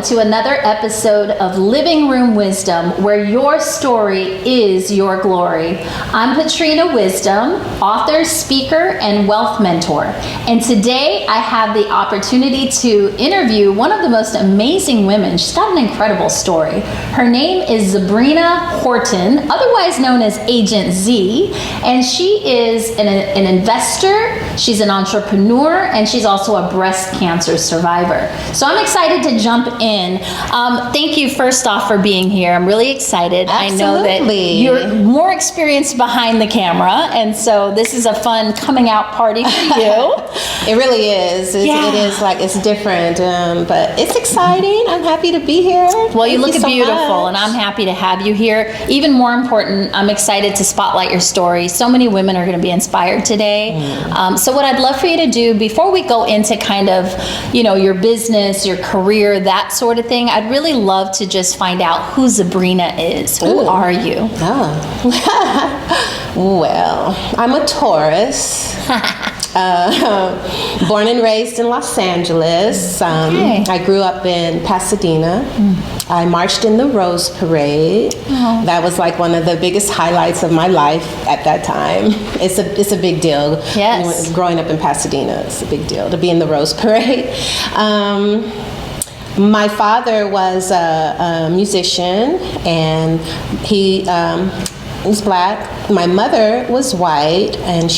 to another episode of Living Room Wisdom, where your story is your glory. I'm Patrina Wisdom, author, speaker, and wealth mentor. And today I have the opportunity to interview one of the most amazing women. She's got an incredible story. Her name is Zabrina Horton, otherwise known as Agent Z, and she is an investor, she's an entrepreneur, and she's also a breast cancer survivor. So I'm excited to jump in. Thank you first off for being here. I'm really excited. Absolutely. I know that you're more experienced behind the camera, and so this is a fun coming out party for you. It really is. It is like, it's different, but it's exciting. I'm happy to be here. Well, you look so beautiful, much. and I'm happy to have you here. Even more important, I'm excited to spotlight your story. So many women are going to be inspired today. So what I'd love for you to do before we go into kind of, your business, your career, that sort of thing, I'd really love to just find out who Zabrina is. Who are you? Oh. Well, I'm a Taurus. Born and raised in Los Angeles. I grew up in Pasadena. I marched in the Rose Parade. That was like one of the biggest highlights of my life at that time. It's a big deal. Yes. Growing up in Pasadena, it's a big deal to be in the Rose Parade. My father was a musician, and he was black. My mother was white, and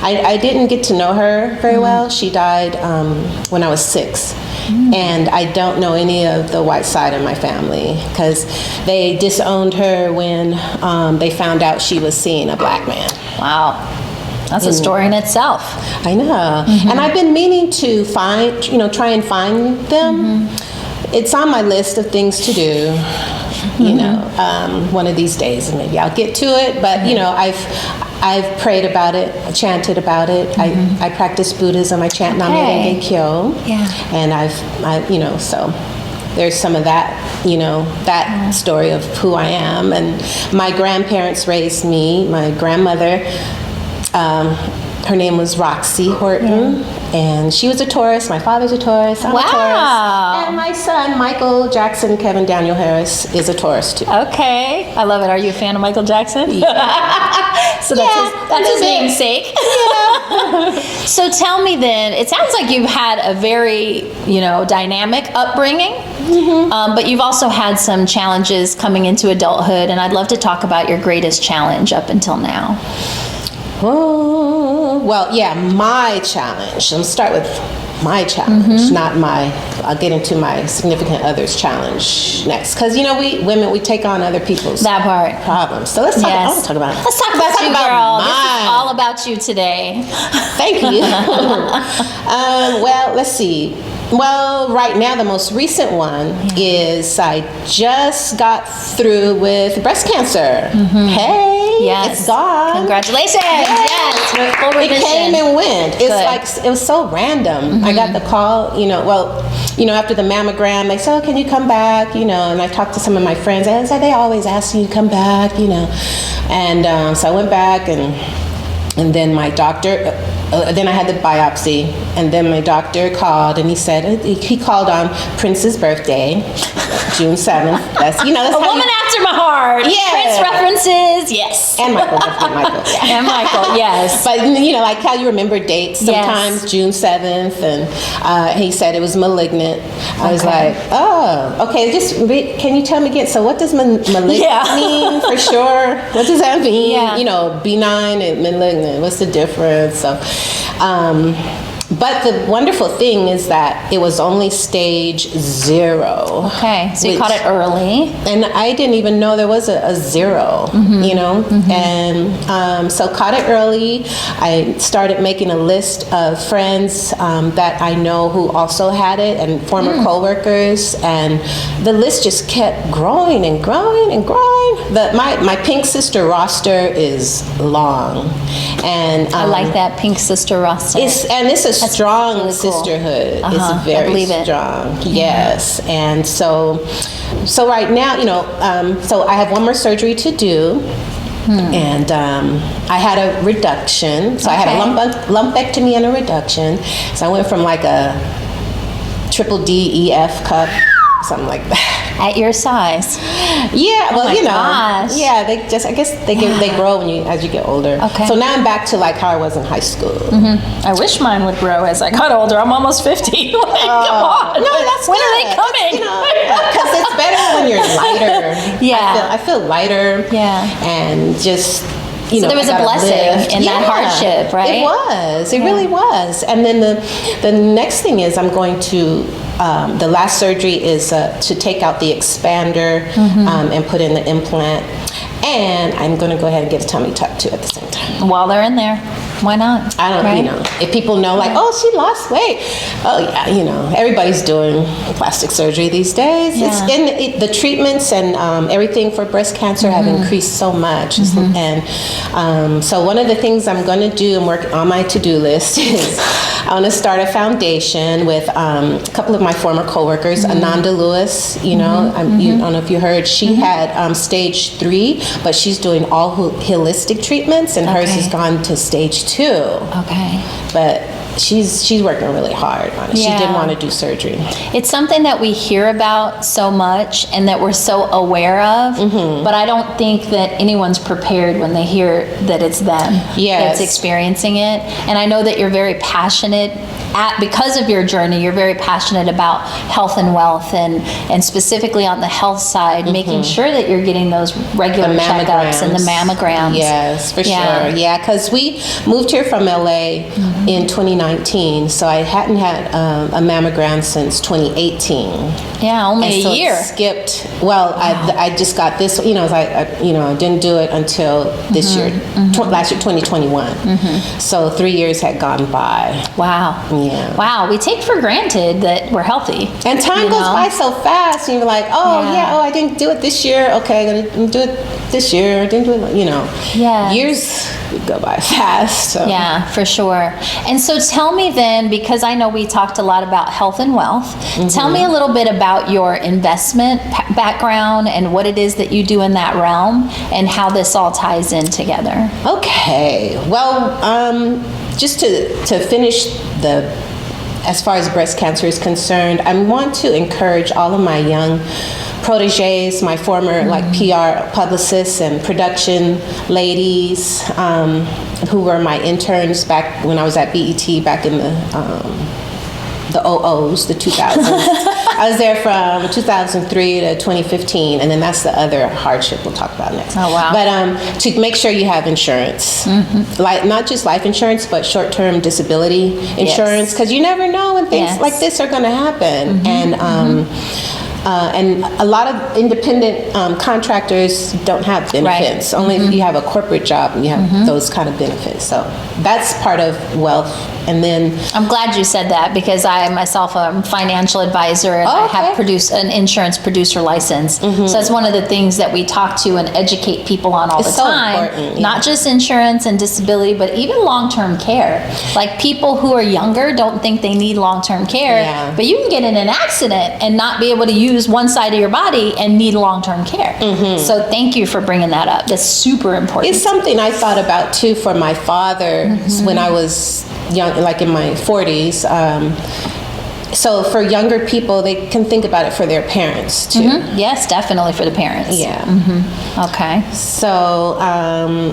I didn't get to know her very well. She died when I was 6. And I don't know any of the white side of my family because they disowned her when they found out she was seeing a black man. Wow. That's a story in itself. I know. And I've been meaning to try and find them. It's on my list of things to do. One of these days, maybe I'll get to it. But I've prayed about it, chanted about it. I practice Buddhism. I chant Nam Myoho Kyo. Yeah. And so there's some of that, that story of who I am. And my grandparents raised me. My grandmother, her name was Roxy Horton, and she was a Taurus. My father's a Taurus. I'm a Taurus. And my son, Michael Jackson Kevin Daniel Harris, is a Taurus too. Okay. I love it. Are you a fan of Michael Jackson? Yeah. So that's his namesake. Yeah. So tell me then, it sounds like you've had a very, dynamic upbringing, but you've also had some challenges coming into adulthood, and I'd love to talk about your greatest challenge up until now. Oh, well, yeah, my challenge. I'm start with my challenge, not I'll get into my significant other's challenge next. Because, we women, we take on other people's problems. So let's talk, I want to talk about it. Let's talk about you, girl. This is all about you today. Thank you. Well, let's see. Well, right now, the most recent one is I just got through with breast cancer. Hey, it's gone. Congratulations. Yes. Full remission. It came and went. It's it was so random. I got the call, after the mammogram, they said, oh, can you come back? And I talked to some of my friends, and they always ask you to come back, And so I went back, and then my doctor, then I had the biopsy, and then my doctor called, and he said, he called on Prince's birthday, June 7th. That's, a woman after my heart. Yeah. Prince references, yes. And Michael. Yeah. And Michael, yes. But, like how you remember dates sometimes, June 7th, and he said it was malignant. I was like, oh, okay, can you tell me again? So what does malignant mean for sure? What does that mean? Yeah. Benign and malignant, what's the difference? So, but the wonderful thing is that it was only stage 0. Okay, so you caught it early. And I didn't even know there was a 0, And so caught it early. I started making a list of friends that I know who also had it, and former coworkers, and the list just kept growing and growing and growing. But my Pink Sister roster is long. And I like that Pink Sister roster. It's a strong really sisterhood. It's very strong. Yes. And so right now, so I have one more surgery to do. And I had a reduction. So I had a lumpectomy and a reduction. So I went from like a triple D, E, F cup, something like that. At your size. Yeah, well, my gosh. yeah, I guess they grow as you get older. Okay. So now I'm back to like how I was in high school. I wish mine would grow as I got older. I'm almost 50. Come on. No, that's when good. are they coming? Because it's better when you're lighter. Yeah. I feel lighter. Yeah. And just, So there was a blessing in that hardship, right? It was. It really was. And then the next thing is I'm going to, the last surgery is to take out the expander and put in the implant. And I'm going to go ahead and get a tummy tuck too at the same time. While they're in there. Why not? I don't, right? If people know like, oh, she lost weight. Oh yeah, everybody's doing plastic surgery these days. Yeah. It's the treatments and everything for breast cancer have increased so much. And so one of the things I'm going to do and work on my to-do list is I want to start a foundation with a couple of my former coworkers, Ananda Lewis, I don't know if you heard, she had stage 3, but she's doing all holistic treatments, and hers has gone to stage 2. Okay. But she's working really hard on it. She didn't want to do surgery. It's something that we hear about so much and that we're so aware of, but I don't think that anyone's prepared when they hear that it's them that's experiencing it. And I know that you're very passionate because of your journey. You're very passionate about health and wealth, and specifically on the health side, making sure that you're getting those regular checkups and the mammograms. Yes, for sure. Yeah, because we moved here from LA in 2019, so I hadn't had a mammogram since 2018. Yeah, only a year. It skipped. Well, I just got this. I didn't do it until this year, last year, 2021. So 3 years had gone by. Wow. Yeah. Wow. We take for granted that we're healthy. And time goes by so fast, and you're like, I didn't do it this year. Okay, I'm gonna do it this year. I didn't do it. Yeah. Years go by fast. So. Yeah, for sure. And so tell me then, because I know we talked a lot about health and wealth, tell me a little bit about your investment background and what it is that you do in that realm and how this all ties in together. Okay. Well, just to finish as far as breast cancer is concerned, I want to encourage all of my young proteges, my former PR publicists and production ladies who were my interns back when I was at BET back in the 00s, the 2000s. I was there from 2003 to 2015, and then that's the other hardship we'll talk about next. Oh, wow. But to make sure you have insurance, like not just life insurance, but short-term disability insurance, because you never know when things like this are going to happen. And a lot of independent contractors don't have benefits. Right. Only if you have a corporate job and you have those kind of benefits. So that's part of wealth. And then I'm glad you said that, because I myself am a financial advisor, and I have produced an insurance producer license. So that's one of the things that we talk to and educate people on all the time. Important, Not just insurance and disability, but even long-term care. Like, people who are younger don't think they need long-term care, but you can get in an accident and not be able to use one side of your body and need long-term care. So thank you for bringing that up. That's super important. It's something I thought about too for my father when I was young, like in my 40s. So for younger people, they can think about it for their parents too. Yes, definitely for the parents. Yeah. Okay. So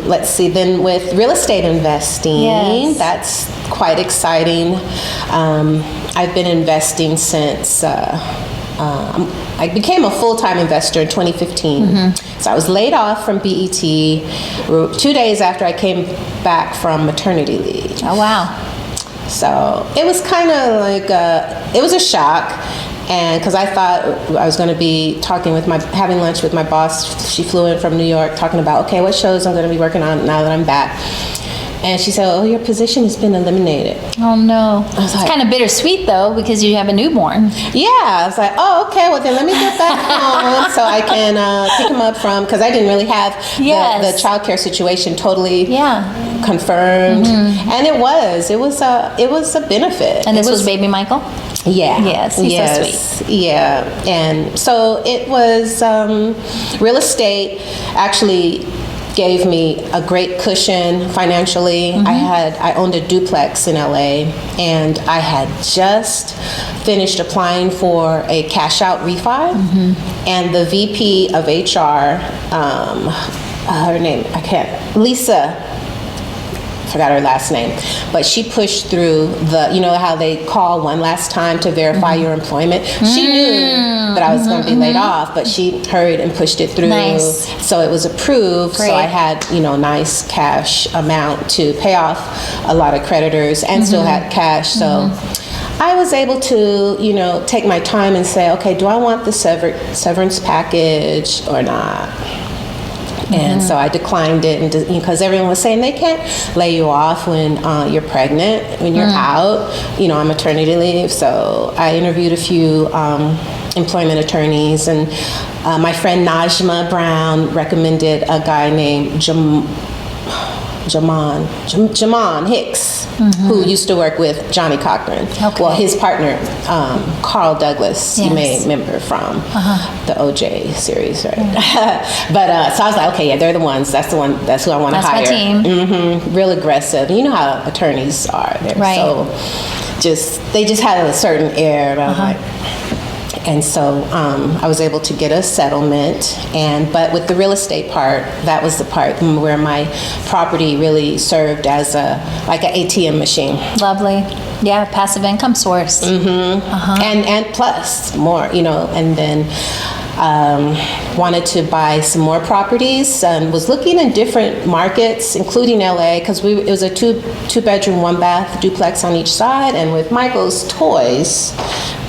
let's see. Then with real estate investing, that's quite exciting. I've been investing since I became a full-time investor in 2015. So I was laid off from BET 2 days after I came back from maternity leave. Oh, wow. So it was kind of like it was a shock, and because I thought I was going to be having lunch with my boss. She flew in from New York talking about, okay, what shows I'm going to be working on now that I'm back. And she said, oh, your position has been eliminated. Oh, no. It's kind of bittersweet, though, because you have a newborn. Yeah. I was like, oh, okay, well, then let me get back home so I can pick him up from, because I didn't really have the childcare situation totally confirmed. And it was a benefit. And this was baby Michael? Yeah. Yes, he's so sweet. Yeah. And so it was real estate actually gave me a great cushion financially. I owned a duplex in LA, and I had just finished applying for a cash out refi, and the VP of HR, her name, Lisa, forgot her last name, but she pushed through you know how they call one last time to verify your employment. She knew that I was going to be laid off, but she hurried and pushed it through. Nice. So it was approved. Great. So I had, nice cash amount to pay off a lot of creditors and still had cash. So I was able to, take my time and say, okay, do I want the severance package or not? And so I declined it, and because everyone was saying they can't lay you off when you're pregnant, when you're out, on maternity leave. So I interviewed a few employment attorneys, and my friend Najma Brown recommended a guy named Jamon Hicks, who used to work with Johnny Cochran. Okay. Well, his partner, Carl Douglas, you may Yes. remember from the OJ series, right? But so I was like, okay, yeah, they're the ones. That's who I want to hire. That's my team. Real aggressive. You know how attorneys are. They're Right. so they just had a certain air. About like. And so I was able to get a settlement, but with the real estate part, that was the part where my property really served as like an ATM machine. Lovely. Yeah, passive income source. And plus more, and then wanted to buy some more properties and was looking in different markets, including LA, because it was a two bedroom, 1 bath duplex on each side, and with Michael's toys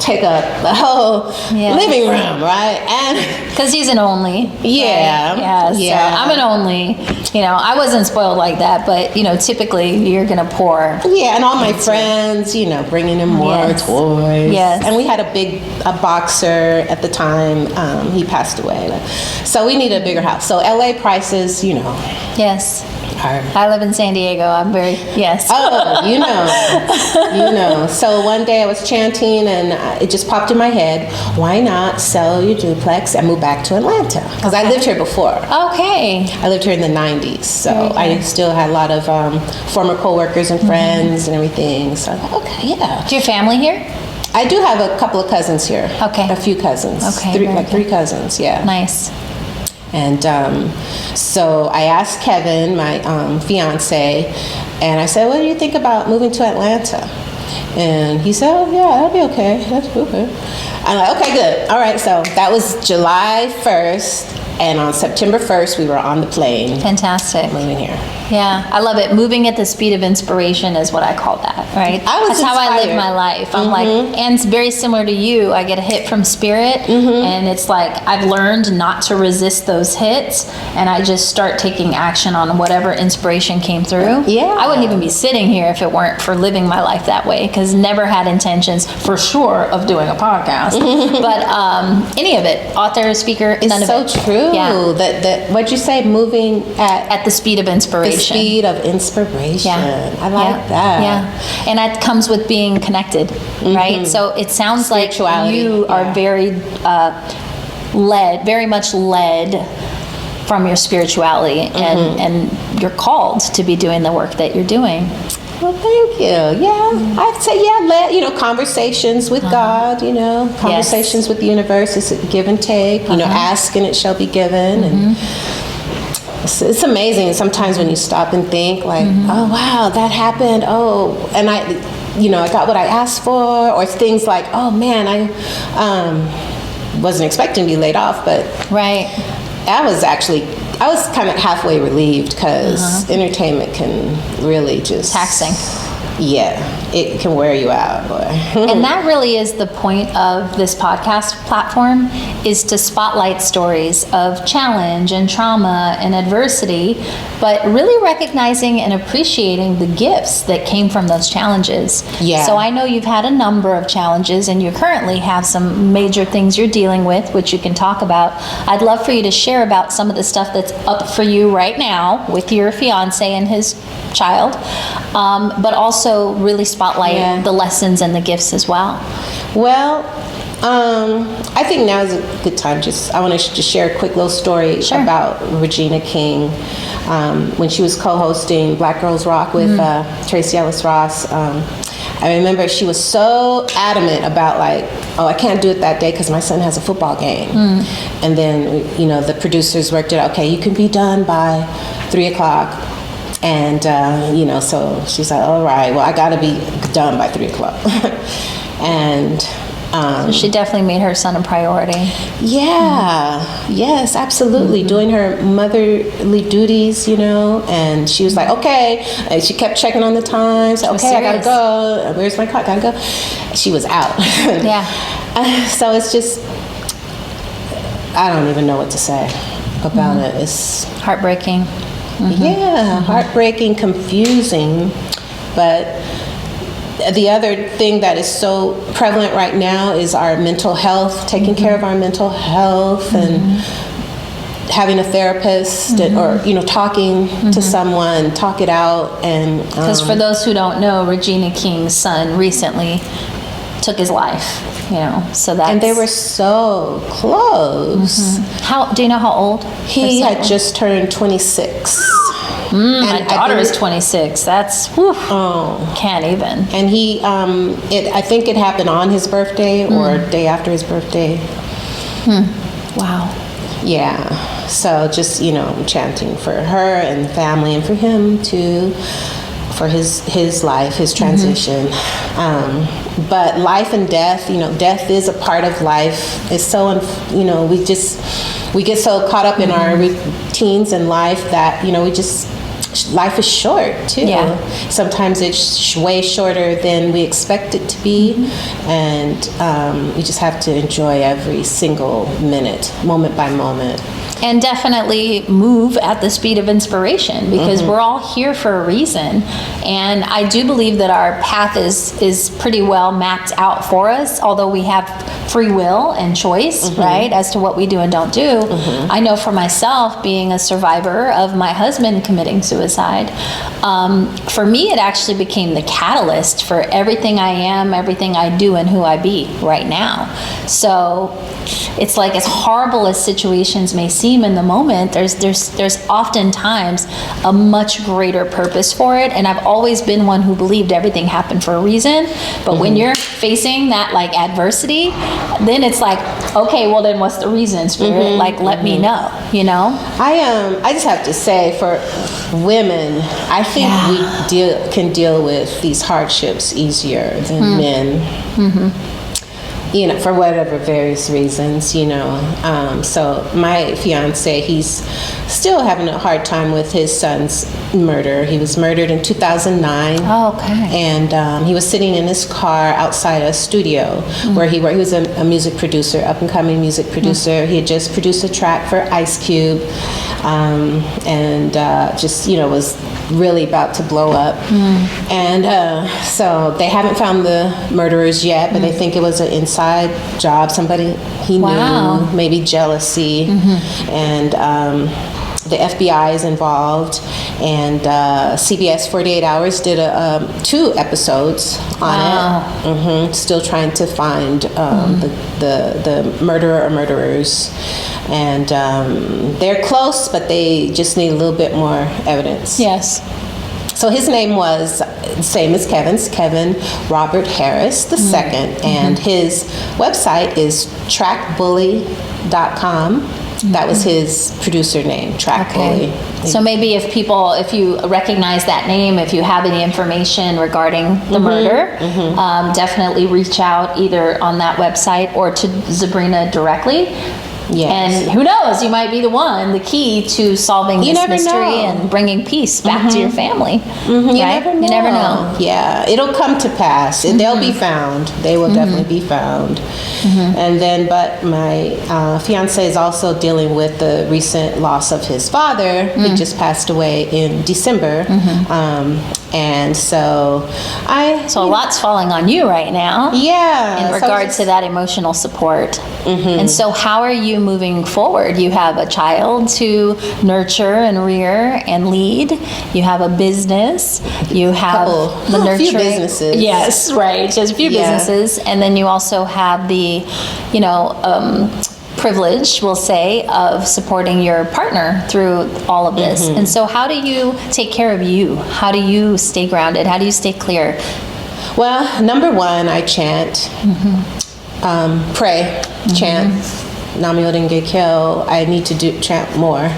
take up the whole living room, right? And Because he's an only. Yeah. Right? Yeah. So I'm an only. I wasn't spoiled like that, but, typically you're going to pour. Yeah, and all my friends, bringing in more toys. Yes. And we had a boxer at the time. He passed away. So we needed a bigger house. So LA prices, Yes. are... I live in San Diego. I'm very, yes. Oh, you know. So one day I was chanting, and it just popped in my head, why not sell your duplex and move back to Atlanta? Because I lived here before. Okay. I lived here in the 90s, so Very good. I still had a lot of former co-workers and friends and everything. So I thought, okay, yeah. Do your family here? I do have a couple of cousins here. Okay. A few cousins. Okay, Three, very like 3 cousins, yeah. Nice. And so I asked Kevin, my fiance, and I said, what do you think about moving to Atlanta? And he said, oh, yeah, that'll be okay. That's okay. I'm like, okay, good. All right, so that was July 1st. And on September 1st, we were on the plane Fantastic. moving here. Yeah, I love it. Moving at the speed of inspiration is what I call that, right? That's how I live inspired. my life. I'm like, and it's very similar to you. I get a hit from spirit, and it's like I've learned not to resist those hits, and I just start taking action on whatever inspiration came through. Yeah. I wouldn't even be sitting here if it weren't for living my life that way, because never had intentions, for sure, of doing a podcast. But any of it, author, speaker, none It's of so it. true. Yeah. That what'd you say? Moving At the speed of inspiration. the speed of inspiration. Yeah. I like that. Yeah. And that comes with being connected, right? So it sounds like Spirituality, you are very very much led from your spirituality, and you're called to be doing the work that you're doing. Well, thank you. Yeah, I'd say conversations with God. Conversations with the universe. It's a give and take. Ask and it shall be given. And it's amazing sometimes when you stop and think, like, oh wow, that happened. Oh, and I got what I asked for, or things like, oh man, I wasn't expecting to be laid off, but Right. I was kind of halfway relieved, because entertainment can really just... Taxing. Yeah, it can wear you out, boy. And that really is the point of this podcast platform, is to spotlight stories of challenge and trauma and adversity, but really recognizing and appreciating the gifts that came from those challenges. Yeah. So I know you've had a number of challenges, and you currently have some major things you're dealing with, which you can talk about. I'd love for you to share about some of the stuff that's up for you right now with your fiance and his child, but also really spotlight the lessons and the gifts as well. Well, I think now is a good time. I want to just share a quick little story about Regina King. When she was co-hosting Black Girls Rock with Tracy Ellis Ross, I remember she was so adamant about like, oh, I can't do it that day because my son has a football game. And then, you know, the producers worked it out. Okay, you can be done by 3 o'clock. And, you know, so she's like, all right, well, I got to be done by 3 o'clock. And so she definitely made her son a priority. Yeah, yes, absolutely. Doing her motherly duties, you know, and she was like, okay. And she kept checking on the times. Okay, I gotta go. Where's my car? Gotta go. She was out. Yeah. So it's just, I don't even know what to say about it. It's heartbreaking. Yeah, heartbreaking, confusing, but the other thing that is so prevalent right now is our mental health, taking care of our mental health and having a therapist or, you know, talking to someone, talk it out. And because for those who don't know, Regina King's son recently took his life, you know, so that's... And they were so close. How do you know how old? He had just turned 26. My daughter is 26. That's, whew, can't even. And he, I think it happened on his birthday or day after his birthday. Wow. Yeah. So just, you know, chanting for her and the family and for him too, for his life, his transition. But life and death, you know, death is a part of life. It's so, you know, we get so caught up in our routines in life that, you know, life is short too. Yeah. Sometimes it's way shorter than we expect it to be, and we just have to enjoy every single minute, moment by moment. And definitely move at the speed of inspiration, because we're all here for a reason. And I do believe that our path is pretty well mapped out for us, although we have free will and choice, right, as to what we do and don't do. I know for myself, being a survivor of my husband committing suicide, for me it actually became the catalyst for everything I am, everything I do, and who I be right now. So it's like, as horrible as situations may seem in the moment, there's oftentimes a much greater purpose for it. And I've always been one who believed everything happened for a reason. But when you're facing that like adversity, then it's like, okay, well then what's the reason, Spirit? Like, let me know, you know? I just have to say, for women, I think we can deal with these hardships easier than men. You know, for whatever various reasons, you know. So my fiance, he's still having a hard time with his son's murder. He was murdered in 2009. Oh, okay. And he was sitting in his car outside a studio where he worked. He was a music producer, up-and-coming music producer. He had just produced a track for Ice Cube, and just, you know, was really about to blow up. And so they haven't found the murderers yet, but they think it was an inside job, somebody he knew, maybe jealousy, and the FBI is involved, and CBS 48 Hours did 2 episodes on it, still trying to find the murderer or murderers, and they're close, but they just need a little bit more evidence. Yes. So his name was the same as Kevin's, Kevin Robert Harris II, and his website is trackbully.com. That was his producer name, Track Bully. So maybe if you recognize that name, if you have any information regarding the murder, definitely reach out either on that website or to Zabrina directly. Yes. And who knows, you might be the key to solving this mystery and bringing peace back to your family. Right? You never know. Yeah, it'll come to pass. They'll be found. They will definitely be found. And then, but my fiance is also dealing with the recent loss of his father. He just passed away in December. And so So a lot's falling on you right now. Yeah. In regard to that emotional support. And so how are you moving forward? You have a child to nurture and rear and lead. You have a business. You have the nurturing. A few businesses. Yes, right. Just a few businesses. And then you also have the, privilege, we'll say, of supporting your partner through all of this. And so how do you take care of you? How do you stay grounded? How do you stay clear? Well, number one, I chant, pray, chant, Namyo Renge Kyo. I need to chant more.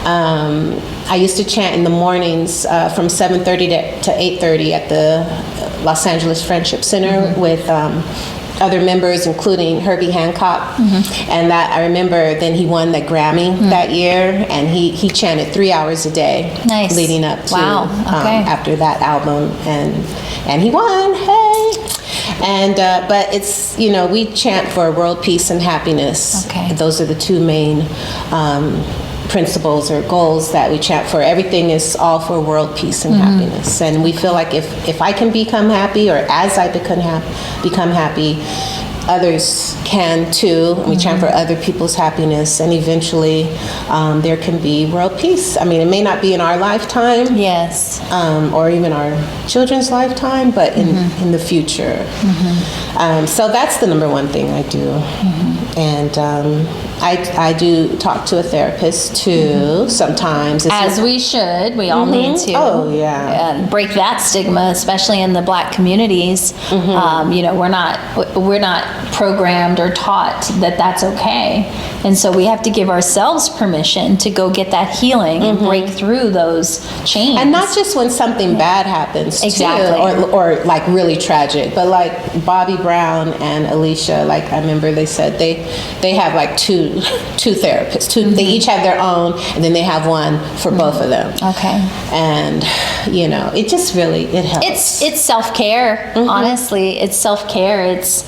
I used to chant in the mornings from 7:30 to 8:30 at the Los Angeles Friendship Center with other members, including Herbie Hancock. And that I remember then he won the Grammy that year, and he chanted 3 hours a day leading up to after that album, and he won. Hey. And but it's, we chant for world peace and happiness. Those are the two main principles or goals that we chant for. Everything is all for world peace and happiness. And we feel like if I can become happy, or as I become happy, others can too. We chant for other people's happiness, and eventually there can be world peace. I mean, it may not be in our lifetime, or even our children's lifetime, but in the future. So that's the number one thing I do. And I do talk to a therapist too sometimes. As we should. We all need to. Oh, yeah. And break that stigma, especially in the Black communities. We're not programmed or taught that that's okay. And so we have to give ourselves permission to go get that healing and break through those chains. And not just when something bad happens too, or like really tragic, but like Bobby Brown and Alicia, like I remember they said they have like two therapists. They each have their own, and then they have one for both of them. And it just really, it helps. It's self-care. Honestly, it's self-care. It's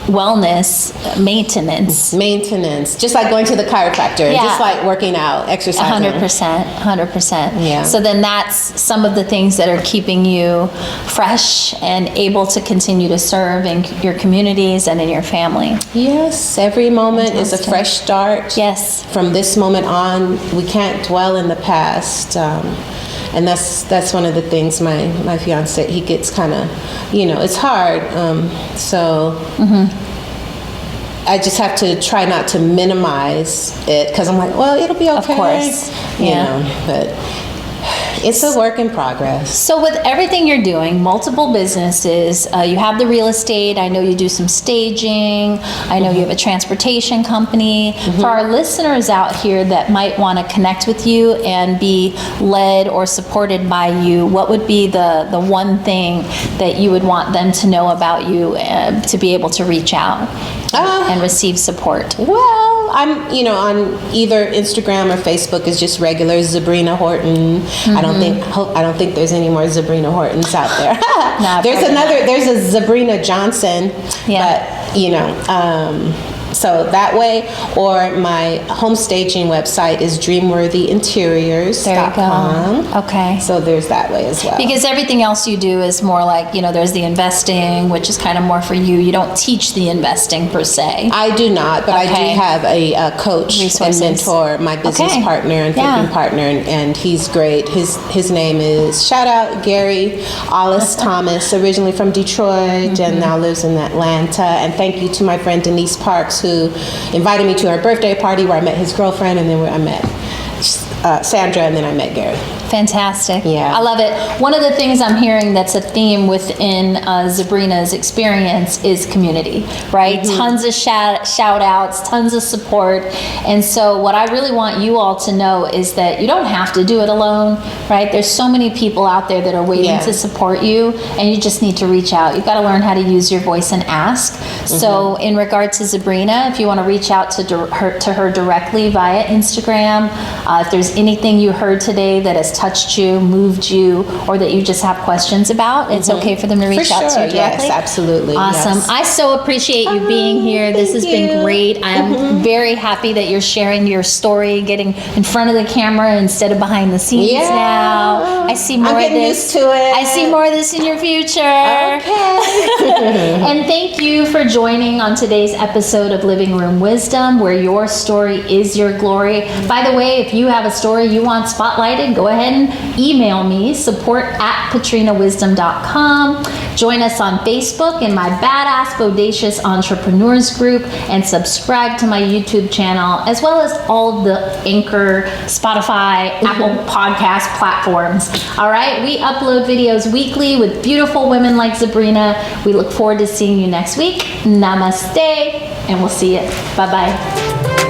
wellness, maintenance, just like going to the chiropractor, just like working out, exercising. 100%. Yeah. So then that's some of the things that are keeping you fresh and able to continue to serve in your communities and in your family. Yes, every moment is a fresh start. Yes. From this moment on, we can't dwell in the past. And that's one of the things my fiance, he gets kind of, it's hard. I just have to try not to minimize it, because I'm like, well, it'll be okay. Of course. But it's a work in progress. So with everything you're doing, multiple businesses, you have the real estate, I know you do some staging, I know you have a transportation company. For our listeners out here that might want to connect with you and be led or supported by you, what would be the one thing that you would want them to know about you to be able to reach out and receive support? Well, I'm, on either Instagram or Facebook is just regular Zabrina Horton. I don't think there's any more Zabrina Hortons out there. There's a Zabrina Johnson, but so that way, or my home staging website is dreamworthyinteriors.com. Okay. So there's that way as well. Because everything else you do is more like, there's the investing, which is kind of more for you. You don't teach the investing per se. I do not, but I do have a coach and mentor, my business partner and thinking partner, and he's great. His name is, shout out Gary Ollis Thomas, originally from Detroit and now lives in Atlanta. And thank you to my friend Denise Parks, who invited me to her birthday party where I met his girlfriend, and then I met Sandra, and then I met Gary. Fantastic. Yeah. I love it. One of the things I'm hearing that's a theme within Zabrina's experience is community, right? Tons of shout outs, tons of support. And so what I really want you all to know is that you don't have to do it alone, right? There's so many people out there that are waiting to support you, and you just need to reach out. You've got to learn how to use your voice and ask. So in regard to Zabrina, if you want to reach out to her directly via Instagram, if there's anything you heard today that has touched you, moved you, or that you just have questions about, it's okay for them to reach out to you directly? Yes, absolutely. Awesome. Yes. I so appreciate you being here. This has been great. I am very happy that you're sharing your story, getting in front of the camera instead of behind the scenes now. I see more I'm getting of this. used to it. I see more of this in your future. Okay. And thank you for joining on today's episode of Living Room Wisdom, where your story is your glory. By the way, if you have a story you want spotlighted, go ahead and email me, support@patrinawisdom.com. Join us on Facebook in my Badass Bodacious Entrepreneurs group, and subscribe to my YouTube channel, as well as all of the Anchor, Spotify, Apple Podcast platforms. All right, we upload videos weekly with beautiful women like Zabrina. We look forward to seeing you next week. Namaste, and we'll see you. Bye-bye.